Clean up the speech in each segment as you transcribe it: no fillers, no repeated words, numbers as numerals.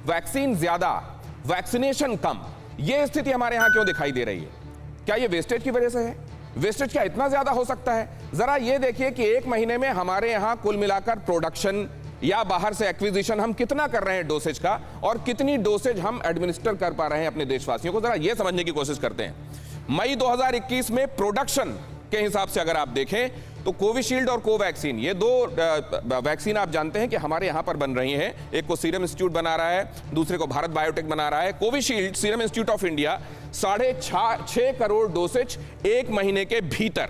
Vaccine ज्यादा, vaccination कम, ये स्थिति हमारे यहां क्यों दिखाई दे रही है? क्या ये वेस्टेज की वजह से है? वेस्टेज क्या इतना ज्यादा हो सकता है? जरा ये देखिए कि एक महीने में हमारे यहां कुल मिलाकर प्रोडक्शन या बाहर से एक्विजिशन हम कितना कर रहे हैं डोसेज का, और कितनी डोसेज हम एडमिनिस्टर कर पा रहे हैं अपने देशवासियों को, जरा ये समझने की कोशिश करते हैं। मई 2021 में प्रोडक्शन के हिसाब से अगर आप देखें तो कोविशील्ड और कोवैक्सीन, ये दो वैक्सीन आप जानते हैं कि हमारे यहां पर बन रही हैं। एक को सीरम इंस्टीट्यूट बना रहा है, दूसरे को भारत बायोटेक बना रहा है। Covishield serum institute of India 6.5 crore dosage एक महीने के भीतर,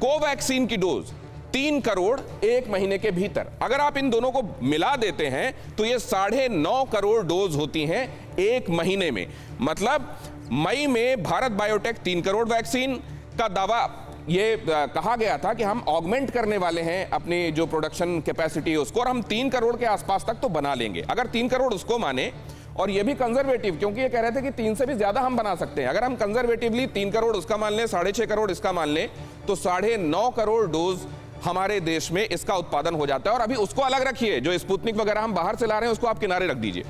कोवैक्सीन की डोज 3 करोड़ एक महीने के भीतर। अगर आप इन दोनों को मिला देते हैं तो ये 9.5 करोड़ डोज होती हैं एक महीने में। मतलब मई में भारत बायोटेक 3 करोड़ वैक्सीन का दावा ये कहा गया था कि हम ऑगमेंट करने वाले हैं अपनी जो प्रोडक्शन कैपेसिटी उसको, और हम 3 करोड़ के आसपास तक तो बना लेंगे। अगर 3 करोड़ उसको माने, और ये भी कंजर्वेटिव, क्योंकि ये कह रहे थे कि 3 से भी ज्यादा हम बना सकते हैं। अगर हम कंजर्वेटिवली 3 करोड़ उसका मान लें, 6.5 करोड़ इसका मान लें, तो 9.5 करोड़ डोज हमारे देश में इसका उत्पादन हो जाता है। और अभी उसको अलग रखिए, जो स्पुतनिक वगैरह हम बाहर से ला रहे हैं उसको आप किनारे रख दीजिए।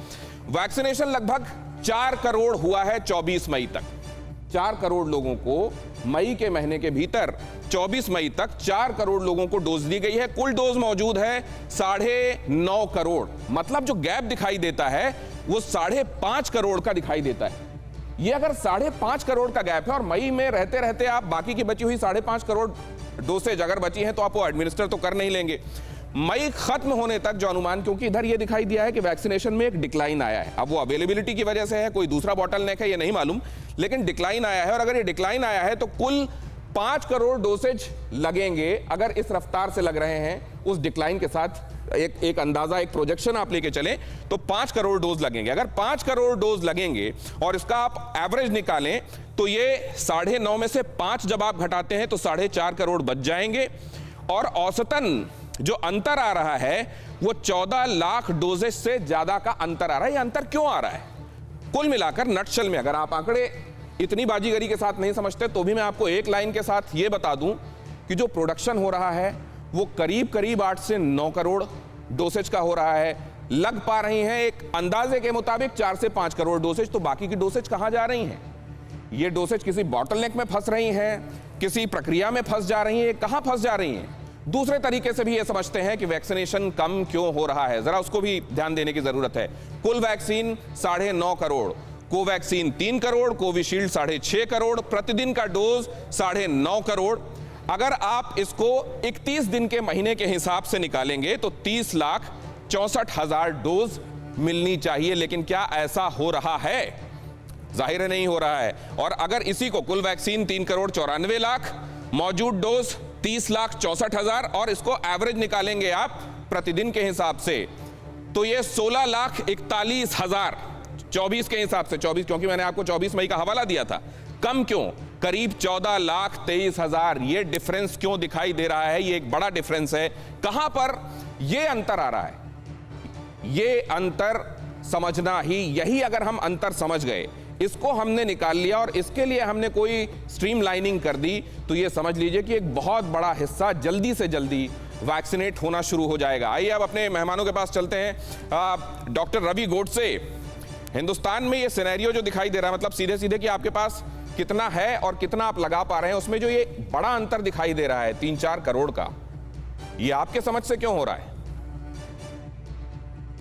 वैक्सीनेशन लगभग 4 करोड़ हुआ है 24 मई तक। 4 करोड़ लोगों को मई के महीने के भीतर 24 मई तक 4 करोड़ लोगों को डोज दी गई है। कुल डोज मौजूद है 9.5 करोड़। मतलब जो गैप दिखाई देता है वो 5.5 करोड़ का दिखाई देता है। ये अगर 5.5 करोड़ का गैप है और मई में रहते रहते आप बाकी की बची हुई 5.5 करोड़ डोसेज अगर बची हैं तो आप वो एडमिनिस्टर तो कर नहीं लेंगे। मई खत्म होने तक जो अनुमान, क्योंकि इधर ये दिखाई दिया है कि वैक्सीनेशन में एक डिक्लाइन आया है, अब वो अवेलेबिलिटी की वजह से है, कोई दूसरा बॉटलनेक है, ये नहीं मालूम, लेकिन डिक्लाइन आया है। और अगर ये डिक्लाइन आया है तो कुल 5 करोड़ डोसेज लगेंगे अगर इस रफ्तार से लग रहे हैं उस डिक्लाइन के साथ। एक अंदाजा, एक प्रोजेक्शन आप लेके चलें तो 5 करोड़ डोज लगेंगे। अगर 5 करोड़ डोज लगेंगे और इसका आप एवरेज निकालें तो ये 9.5 में से 5 जब आप घटाते हैं तो 4.5 करोड़ बच जाएंगे। और औसतन जो अंतर आ रहा है वो 14 लाख डोजेस से ज्यादा का अंतर आ रहा है। ये अंतर क्यों आ रहा है? कुल मिलाकर नटशल में, अगर आप आंकड़े इतनी बाजीगरी के साथ नहीं समझते तो भी मैं आपको एक लाइन के साथ ये बता दूं कि जो प्रोडक्शन हो रहा है वो करीब करीब 8 से 9 करोड़ डोसेज का हो रहा है। लग पा रही हैं एक अंदाजे के मुताबिक 4 से 5 करोड़ डोसेज। तो बाकी की डोसेज कहां जा रही हैं? ये डोसेज किसी बॉटलनेक में फंस रही हैं, किसी प्रक्रिया में फंस जा रही हैं, कहां फंस जा रही हैं? दूसरे तरीके से भी ये समझते हैं कि वैक्सीनेशन कम क्यों हो रहा है, जरा उसको भी ध्यान देने की जरूरत है। कुल vaccine 9.5 crore, Covaxin 3 crore, Covishield 6.5 crore, प्रतिदिन का डोज 9.5 करोड़। अगर आप इसको 31 दिन के महीने के हिसाब से निकालेंगे तो 30,64,000 डोज मिलनी चाहिए। लेकिन क्या ऐसा हो रहा है? जाहिर है नहीं हो रहा है। और अगर इसी को कुल वैक्सीन 3 करोड़ 94 लाख, मौजूद डोज 30,64,000 और इसको एवरेज निकालेंगे आप प्रतिदिन के हिसाब से तो ये 16,41,000 24 के हिसाब से, 24 क्योंकि मैंने आपको 24 मई का हवाला दिया था। कम क्यों? करीब 14,23,000। ये डिफरेंस क्यों दिखाई दे रहा है? ये एक बड़ा डिफरेंस है। कहां पर ये अंतर आ रहा है? ये अंतर समझना ही, यही अगर हम अंतर समझ गए, इसको हमने निकाल लिया और इसके लिए हमने कोई स्ट्रीमलाइनिंग कर दी तो ये समझ लीजिए कि एक बहुत बड़ा हिस्सा जल्दी से जल्दी वैक्सीनेट होना शुरू हो जाएगा। आइए अब अपने मेहमानों के पास चलते हैं। डॉक्टर रवि गोडसे, हिंदुस्तान में ये सिनेरियो जो दिखाई दे रहा है, मतलब सीधे सीधे कि आपके पास कितना है और कितना आप लगा पा रहे हैं, उसमें जो ये बड़ा अंतर दिखाई दे रहा है 3-4 करोड़ का, ये आपके समझ से क्यों हो रहा है?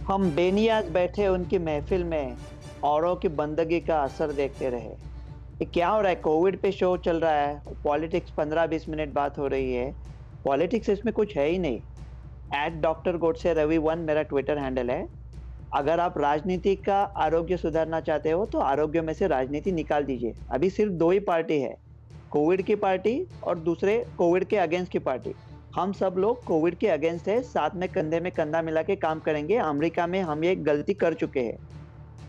हम बेनियाज बैठे उनकी महफिल में औरों की बंदगी का असर देखते रहे। ये क्या हो रहा है? कोविड पे शो चल रहा है, पॉलिटिक्स 15-20 मिनट बात हो रही है। पॉलिटिक्स इसमें कुछ है ही नहीं। @Dr. Godse Ravi 1 मेरा ट्विटर हैंडल है। अगर आप राजनीति का आरोग्य सुधारना चाहते हो तो आरोग्य में से राजनीति निकाल दीजिए। अभी सिर्फ 2 ही पार्टी है, कोविड की पार्टी और दूसरे कोविड के अगेंस्ट की पार्टी। हम सब लोग कोविड के अगेंस्ट है, साथ में कंधे में कंधा मिला के काम करेंगे। अमेरिका में हम ये गलती कर चुके हैं।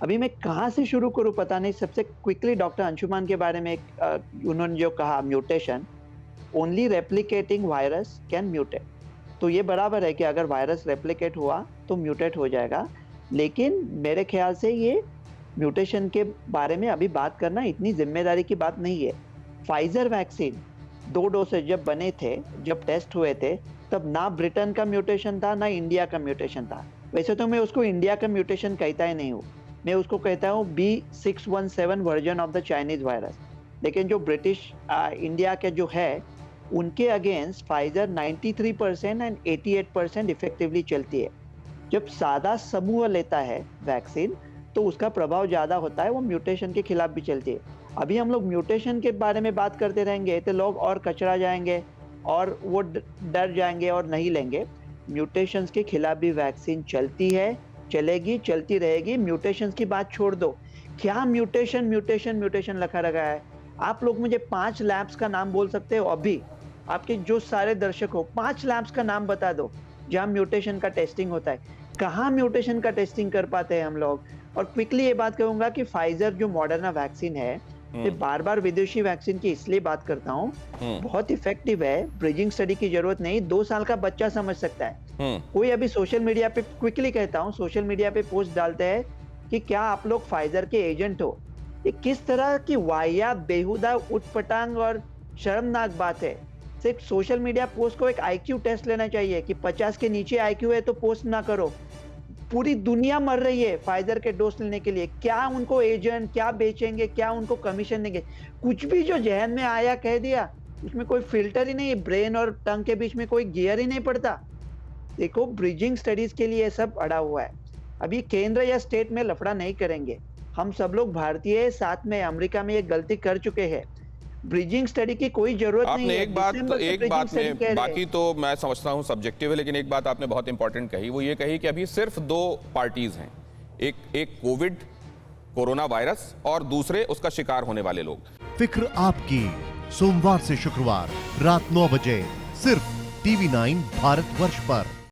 अभी मैं कहाँ से शुरू करूँ पता नहीं। सबसे क्विकली डॉक्टर अंशुमान के बारे में उन्होंने जो कहा, mutation, only replicating virus can mutate. तो ये बराबर है कि अगर वायरस रेप्लिकेट हुआ तो म्यूटेट हो जाएगा, लेकिन मेरे ख्याल से ये म्यूटेशन के बारे में अभी बात करना इतनी जिम्मेदारी की बात नहीं है। फाइजर वैक्सीन 2 डोसेज जब बने थे, जब टेस्ट हुए थे, तब ना ब्रिटेन का म्यूटेशन था ना इंडिया का म्यूटेशन था। वैसे तो मैं उसको इंडिया का म्यूटेशन कहता ही नहीं हूँ, मैं उसको कहता हूँ B617 version of the Chinese virus. लेकिन जो ब्रिटिश इंडिया के जो है, उनके अगेंस्ट फाइजर 93% एंड 88% इफेक्टिवली चलती है। जब सादा समूह लेता है वैक्सीन, तो उसका प्रभाव ज़्यादा होता है, वो म्यूटेशन के खिलाफ भी चलती है। अभी हम लोग म्यूटेशन के बारे में बात करते रहेंगे तो लोग और कचरा जाएंगे और वो डर जाएंगे और नहीं लेंगे। म्यूटेशंस के खिलाफ भी वैक्सीन चलती है, चलेगी, चलती रहेगी। म्यूटेशंस की बात छोड़ दो, क्या म्यूटेशन म्यूटेशन म्यूटेशन लिखा रखा है। आप लोग मुझे 5 लैब्स का नाम बोल सकते हो अभी, आपके जो सारे दर्शक हो, 5 लैब्स का नाम बता दो जहां म्यूटेशन का टेस्टिंग होता है। कहाँ म्यूटेशन का टेस्टिंग कर पाते हैं हम लोग। और क्विकली ये बात कहूंगा कि फाइजर जो मॉडर्ना वैक्सीन है, मैं बार बार विदेशी वैक्सीन की इसलिए बात करता हूँ, बहुत इफेक्टिव है, ब्रिजिंग स्टडी की जरूरत नहीं, 2 साल का बच्चा समझ सकता है। कोई अभी सोशल मीडिया पे, क्विकली कहता हूँ, सोशल मीडिया पे पोस्ट डालते हैं कि क्या आप लोग फाइजर के एजेंट हो। ये किस तरह की वाहियात, बेहुदा, उटपटांग और शर्मनाक बात है। सिर्फ सोशल मीडिया पोस्ट को एक आईक्यू टेस्ट लेना चाहिए कि 50 के नीचे आईक्यू है तो पोस्ट ना करो। पूरी दुनिया मर रही है फाइजर के डोज लेने के लिए। क्या उनको एजेंट क्या बेचेंगे, क्या उनको कमीशन देंगे, कुछ भी जो जहन में आया कह दिया, उसमें कोई फिल्टर ही नहीं, ब्रेन और टंग के बीच में कोई गियर ही नहीं पड़ता। देखो, ब्रिजिंग स्टडीज के लिए सब अड़ा हुआ है। अभी केंद्र या स्टेट में लफड़ा नहीं करेंगे। हम सब लोग भारतीय साथ में अमेरिका में ये गलती कर चुके हैं। ब्रिजिंग स्टडी की कोई जरूरत नहीं आपने है। एक बात दिसंबर से एक bridging बात study में, कह रहे हैं। बाकी तो मैं समझता हूं सब्जेक्टिव है, लेकिन एक बात आपने बहुत इंपॉर्टेंट कही, वो ये कही कि अभी सिर्फ 2 पार्टीज हैं, एक कोविड कोरोना वायरस और दूसरे उसका शिकार होने वाले लोग। फिक्र आपकी, सोमवार से शुक्रवार रात 9 बजे सिर्फ TV9 भारतवर्ष पर।